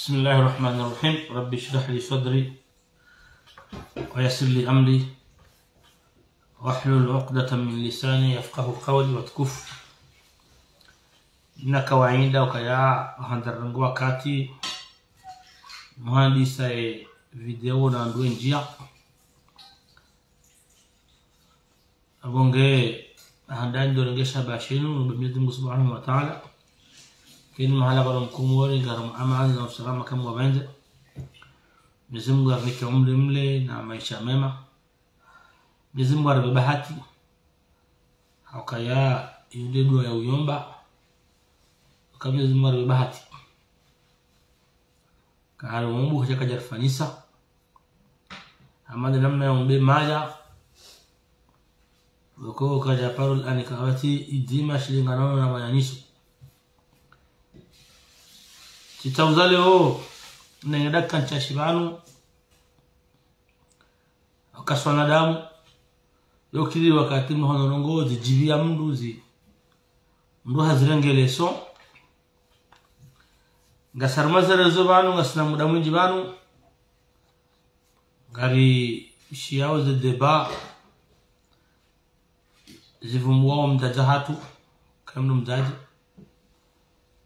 بسم الله الرحمن الرحيم. ربي اشرح لي صدري ويسر لي أمري واحلل عقدة من لساني يفقه قولي وتكف na kawaida ukaya handarangu wakati mhandisa video na nduwe njia abonge handani dorengesha bashinu Mwenyezi Mungu Subhanahu wa Ta'ala kini mahala kwa mkumori garam amani na usalama kama wabenze Mwenyezi Mungu avike umri mle na maisha mema Mwenyezi Mungu arabe bahati ukaya yule dua ya uyomba kabla zimara bahati kahari Mungu kucheka jarfanisa amada namna ya umbe maja uko kaja parul anikawati idima shilingano na mayanisho titauzale o nengadaka nchashibanu akaswana damu yokili wakati mhonorongozi jibia mnduzi mndu hazirengeleso ngasarmazare banu ngasna muda mwingi banu ngari shiao ze deba zivumwao mtaja hatu kama mtaji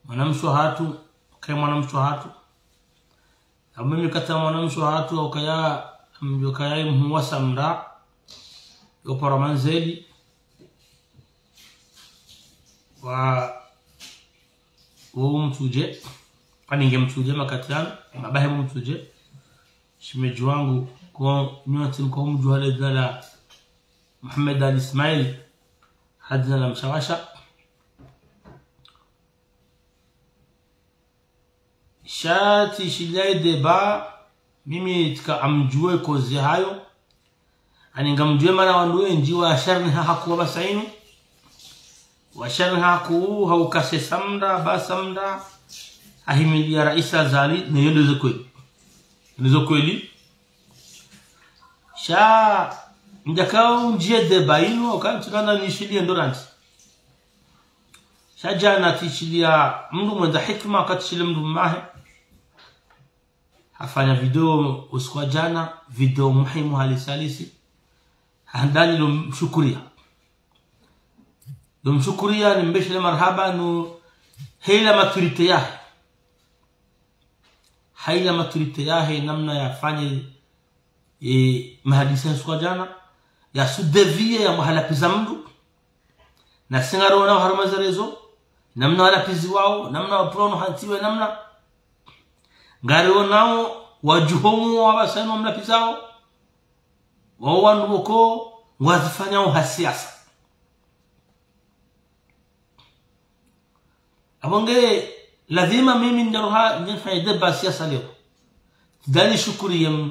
mwanamsho hatu kama mwanamsho hatu amimi kata mwanamsho hatu au kaya mjokaya muwasa mra yopora manzeli wa mtuje kwani ngemtuje makatiano mabahe mtuje shimeji wangu kwa nyote mko mjuhale dala Muhammad Ali Ismail hadna la mshawasha shati shilai deba mimi tika amjue kozi hayo ani ngamjue mana wanduwe njiwa sharni hakuwa basainu wa sharni haku haukase samda basamda ahimili ya raisa zali ni yondo kweli sha ndakao njie de baino wakati tukana nishilia ndoranti sha jana tishilia mndu mwenda hikma wakati shilia mndu mahe hafanya video usikwa jana video muhimu halisalisi handani lumshukuria nimbeshile marhaba no hela maturite yahe haila maturite yahe namna yafanye mahadisa kwa jana ya sudevie ya mahalapiza mndu na singaro nao harumazarezo namna walapizi wao namna waprono hantiwe namna ngaro nao wajuhomu wabasano mlapizao wao wanduko wazifanya uhasiasa abonge lazima mimi ndaroha nifanye deba siasa leo dali shukuri ya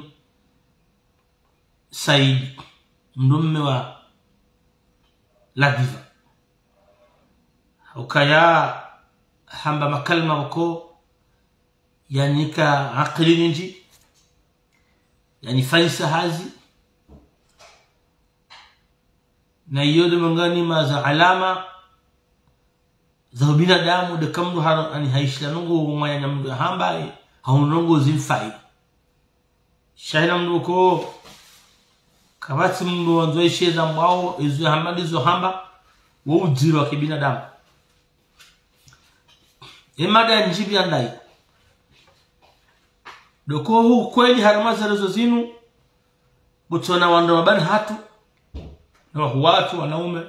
Said ndumme wa Ladiva ukaya hamba makalma wako yani ka aqli nji yani faisa hazi na yodo mangani maza alama za binadamu de kamdu har ani haishla nungu mwanya nyamdu hamba haunongo zimfai shaina mduko kabati mndu wanzoe sheza mbao izo hamadizo hamba wo ujiro wa kibinadamu emada njibi andai doko huu kweli haramaza lezo zinu butona wando mabani hatu na watu wanaume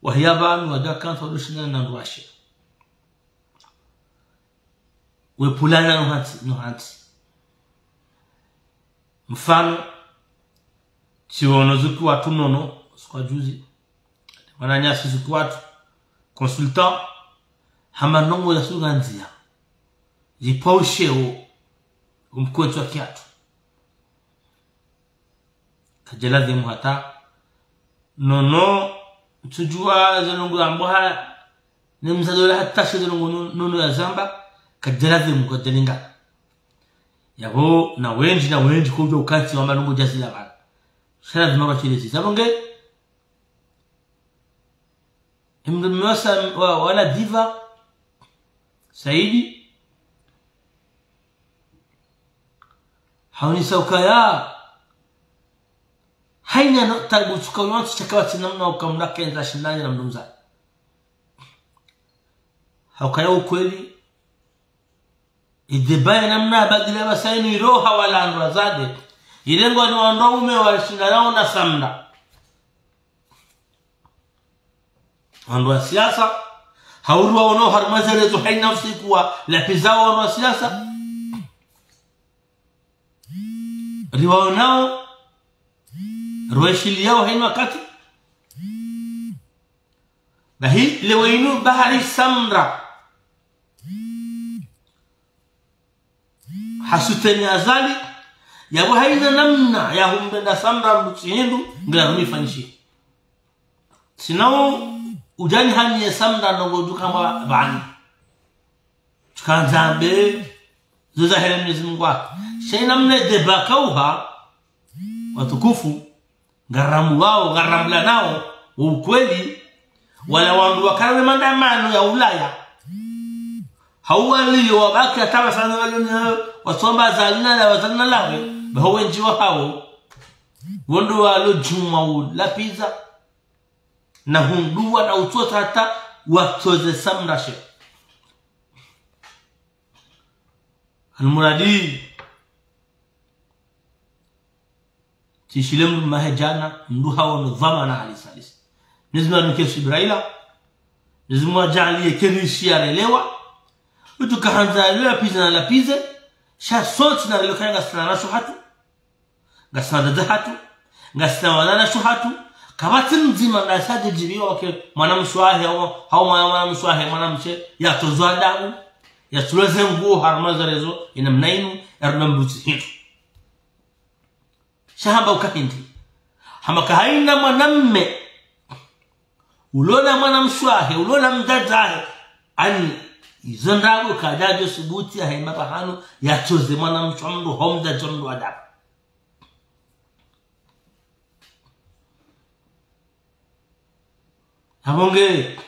wahiyabanu wadakansa wadushina na nduwashi wepulana nuhanti mfano chiwono zuku watu nono kwa juzi wananyasi zuku watu consultant hama nongo ya suganzia jipaushe umkwetu wa kiatu kajeladi muhata nono tujua zanungu amboha ni mzadola hata shidungu nono ya zamba kajeladi mkajelinga yabo na wenji kujo ukati wa manungu jazila bana shana vimaba chilezi sabonge imdumwasa wala diva Saidi hauni saukaya haina tabu tukauanza chakawa tinamna ukamraka enda shindani na mnumza haukaya ukweli idebaya namna badila basaini roha wala andwa zade ilengo ni wanaume washindana na samna andwa siasa haurwa ono harmazelezo haina usikuwa lapizao wa siasa riwao nao ruweshili yao haina wakati na hii lewainu bahari samra hasuteni azali yabu haina namna ya humbenda samra mbuchihindu ngila hunifanishi sinao ujani hani ya samra nongo kama bani tukanzambe zoza hele Mwenyezi Mungu wake shaina mne debakauha watukufu ngaramu wao ngaramla nao ukweli wala wandu wakawe maandamano ya Ulaya hawali wabaki atawa sana wale wasomba zalina la wazalina lawe baho njiwa hao wondo walo juma la pizza na hundua na utota hata watoze samrashe almuradi tishilem mahajana ndu hao nidhama na alisalis nizma nukesu Ibraila nizma jali kenishi arelewa utukaanza leo pizza na lapize sha soti na leo kanga sana shuhatu gasana dahatu gasana wana shuhatu kabati nzima na sade jibiwa wake mwanamshwahe au mwanamshwahe mwanamche ya tozwa damu ya tuleze nguo harmazarezo ina mnainu ernambuti hitu shahamba ukahindi hamaka haina mwanamme ulona mwanamshwahe ulona mdadahe ani izondago kadajo subuti ya haima bahanu ya toze mwanamshwamdu homda jondu adabu Habonge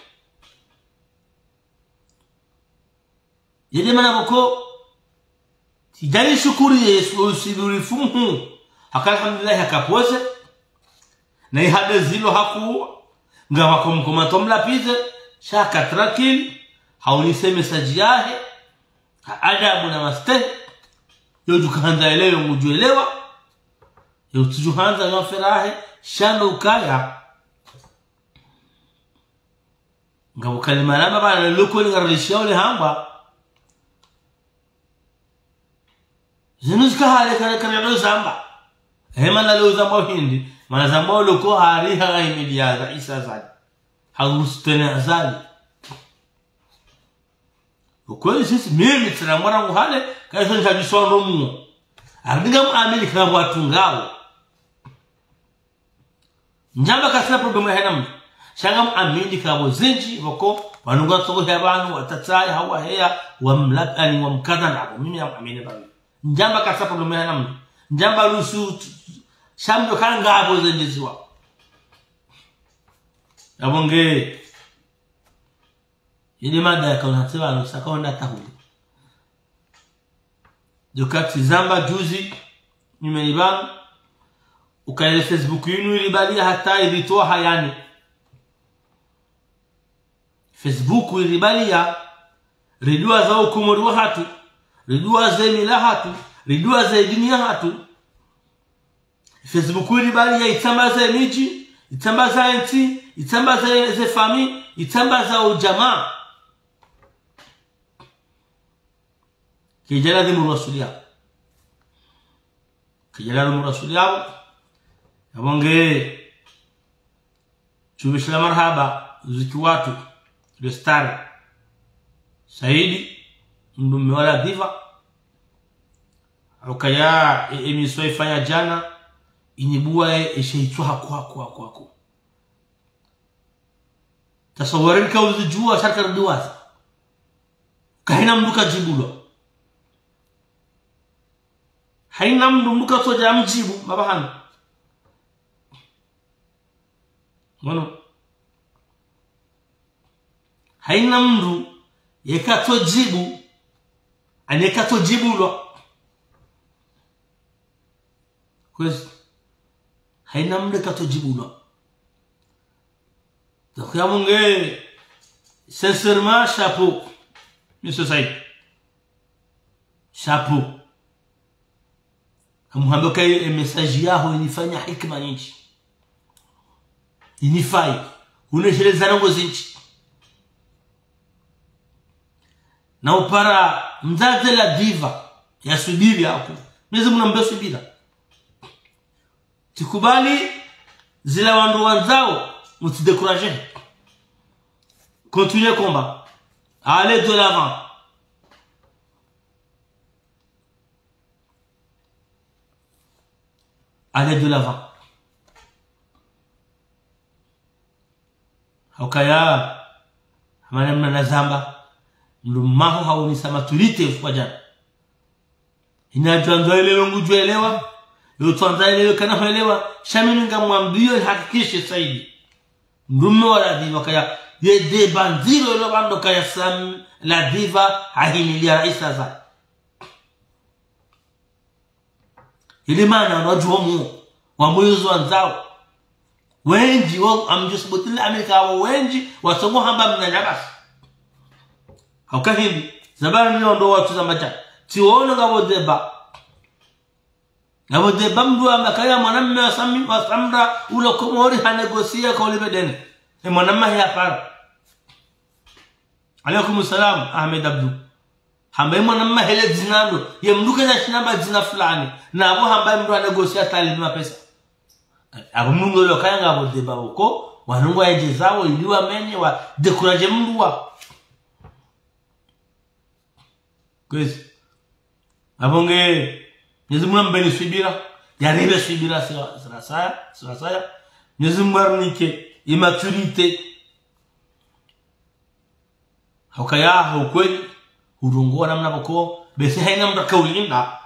yede manaboko tijani shukuri Yesu usiburi fumu alhamdulillah hakapose na ihade zilo haku ngama kumkomatomla pize shaka trakil haulise message yahe adabu na maste yoju kaanza elewa mujuelewa yoju kaanza na ferahe shano ukaya ngabo kalima na baba na loko ni ngarishia ole hamba zinuzika hale kare ndo zamba hema na leo zamba hindi mana zamba loko hari ha imidiaza isa zali hagustene azali ukweli sisi mimi tena mwana ngale kaisa ntajisondo mu ardiga mu Amerika watu ngao njamba kasina problemu hena shangam Amerika wazinji wako wanunga soko hebanu watatsai hawa heya wamlakani wamkadha nabo mimi amene bawe njamba kasa problemu hena njamba lusu shamdo kanga abo zenjiziwa abonge ile mada ya kaunatsewa no sakaonda tahuli dukati zamba juzi nimeliban ukaile Facebook yenu ilibali hata ilitoa hayani Facebook ilibali ya ridua za hukumu hatu ridua za mila hatu ridua za dunia hatu Facebook ilibali ya itambaza miji itambaza nchi itambaza ze fami itambaza ujamaa kijana dhimu rasulia kijana dhimu rasulia abonge chubishla marhaba ziki watu restari Saidi ndume wala diva ukaya emiswa ifanya jana inibua esheitwa kwako tasawari ka uzijua sarkar diwaza kaina mduka jibulo haina mduka soja mjibu mabahana mono haina mdu yekato jibu anekato jibulo kwezi haina mde katojibulwa donc yamunge sincèrement chapeau monsieur Said chapeau amuhambe kai message yao ilifanya hikma nyingi inifai unesheleza ngo zinchi na upara mzaze la diva ya subiri hapo Mwenyezi Mungu anambia subira tikubali zila wandu wanzao mtidécourager continuez combat allez de l'avant allez de l'avant Haukaya hamana nazamba mlumaho haunisa maturite kwa jana inajua ile ngujelewa yotanza ile kana kuelewa shamini ngamwambio hakikishe Saidi ndume wala diva kaya yede bandiro lo bando kaya sam la diva ahimilia raisa za ile maana unajua mu wa mwezo wanzao wengi wao amjusubutila Amerika wa wengi wasongo hamba mnanyabasi haukahindi zabani ndo watu za macha tiona ngabo deba mdu amakaya mwanamme wa samra ulo komori hanegosia kwa ulibedene mwanamme ya para alaykum salam Ahmed Abdu hambaye mwanamme hele zinando ye mduka na shinamba zina fulani na abo hambaye mdu hanegosia talima pesa abo mungu lo kaya ngabo deba uko wanungu aje zao iliwa menye wa dekuraje mdu wa kwezi abonge Mwenyezi Mungu mbeni subira yaribe subira sasa Mwenyezi Mungu arnike immaturité haukaya ukweli urungo namna bako bese haina mda kaulinda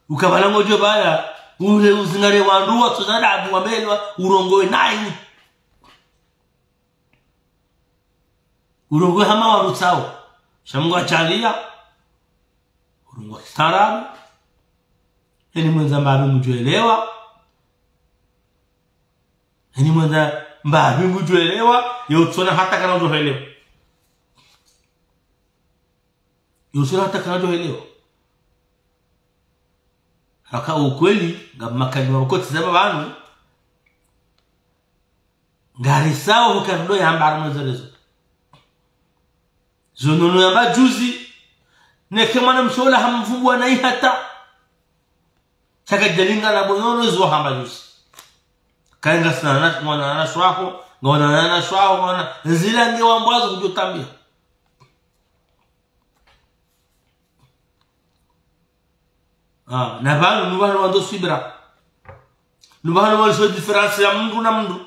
ukabala ngojo baya ule uzingare wandu watu zada abu wabelwa urongoe nayi urongoe hama warutao shamungu achalia urungo starabu eni mwenza mbabi mjuelewa eni mwenza mbabi mjuelewa yotona hata kana ujoelewa yotona hata kana ujoelewa haka ukweli ngamakani wakoti zaba banu ngari sawa mukando yambara mwezo zonono yamba juzi neke mwana mshola hamfungwa na hata chaka jalinga na bonono zo hamba juzi kainga sana mwana na shwako ngona na shwako mwana zila nge wambwazo kujotambia na bano nubano wando subira nubano wando difference ya mndu na mndu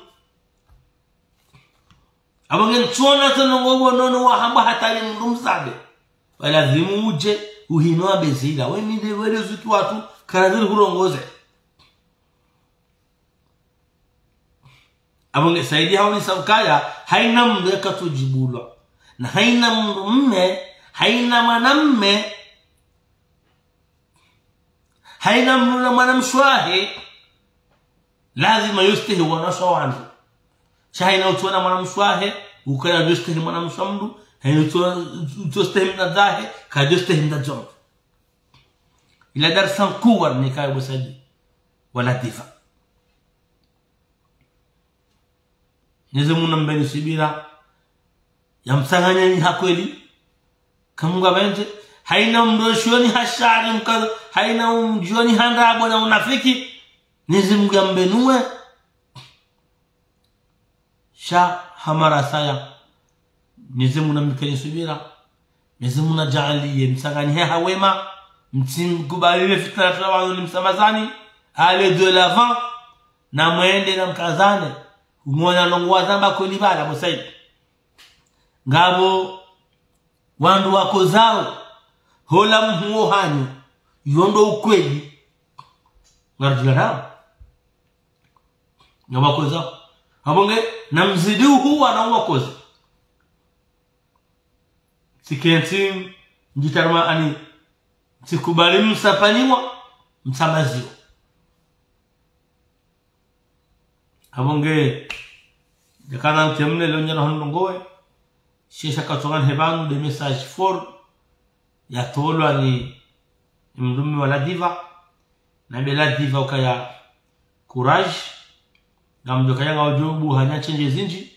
abonge tuona tano ngobo nono wa hamba hatali mndu msabe walazimu uje uhinoa bezila weni de wele zutu watu kanadili hurongoze abonge Saidi haoni saukaya haina mndu yakatujibulwa na haina mndu mme haina mwanamme haina mndu na mwanamshwahi lazima yustehi wanaswa wandu shaina utwana mwanamshwahi ukana yustehi mwanamshamdu haina utostehi mnadahi kajustehi mnadjomdu ila darsan kuwar nikayo Saidi wala difa Mwenyezi Mungu mbeni subira yamsanganya ni hakweli kamunga bende haina mdoshoni hashari mkazo haina umjioni handabo na unafiki Mwenyezi Mungu ambenue sha hamara saya Mwenyezi Mungu mkeni subira Mwenyezi Mungu ajali msanganya hawema mtimkubalile fitna tawazo msamazani ale de l'avant na mwende na mkazane umona longwa zamba kulibala Musaid ngabo wandu wako zao hola mhuo hanyu yondo ukweli ngarjilana ngabo zao abonge na mzidi huu anaua kozi sikenti njitarma ani sikubali msapaniwa msamazio abonge jakana temne lo nyana hondo ngoe shesha katongan hebanu de message for ya tolo ni mdumi wala diva na bela diva ukaya courage na mjoka yanga ojobu hanya change zinji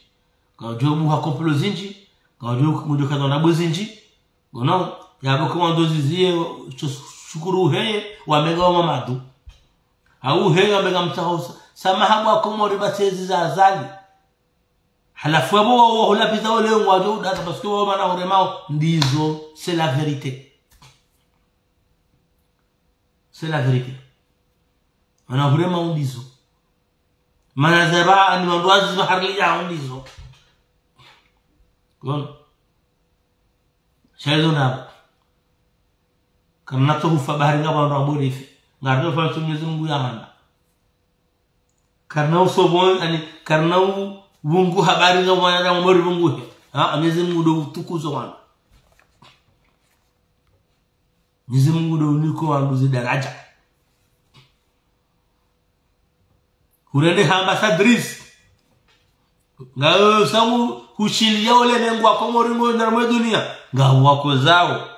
ka ojobu hakomplo zinji ka ojobu mjoka na bozinji gono yabo ko ndozizie shukuru heye wa mega mamadu au heye mega mtahosa samahabu akomori batezi za azali halafu abo wala pita ole ngwajo data parce que wao mana horemao ndizo c'est la vérité. C'est la vérité. On a vraiment ndizo. Mana zaba ni wandoazi maharli ya ndizo. Kon. Shaidona. Kana to hufa bahari ngaba ndo abori fi. Ngado fa Mwenyezi Mungu yamanda. Karna usobon ani karna Mungu habari za mwana mwori Mungu Mwenyezi Mungu ndo tukuzo wana Mwenyezi Mungu ndo niko wanduzi daraja urende ambassadrice ngao samu kushilia ole nengo akomori ngo ndamwe dunia ngao wako zao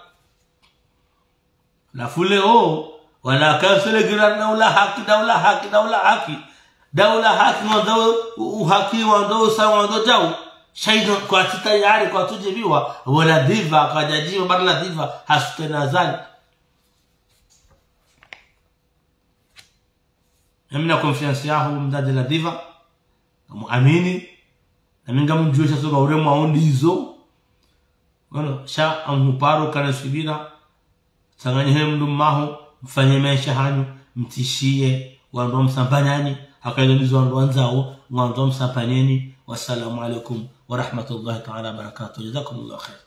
la fule wala kasele girana wala haki daula haki wando uhaki wando sawa wando jao shaida kwa tayari kwa tujibiwa wala diva kajajiwa barla diva hastenazali amina confiance yao mdade la diva muamini na minga mjue sasa ba uremo aondi hizo ngono sha amuparo kana subira sanganye mndu maho mfanye maisha hanyu mtishie wando msambanyani akaelezwa ndo anzao mwanzo msapanyeni. Wassalamu alaikum wa rahmatullahi ta'ala barakatuh. Jazakumullahu khair.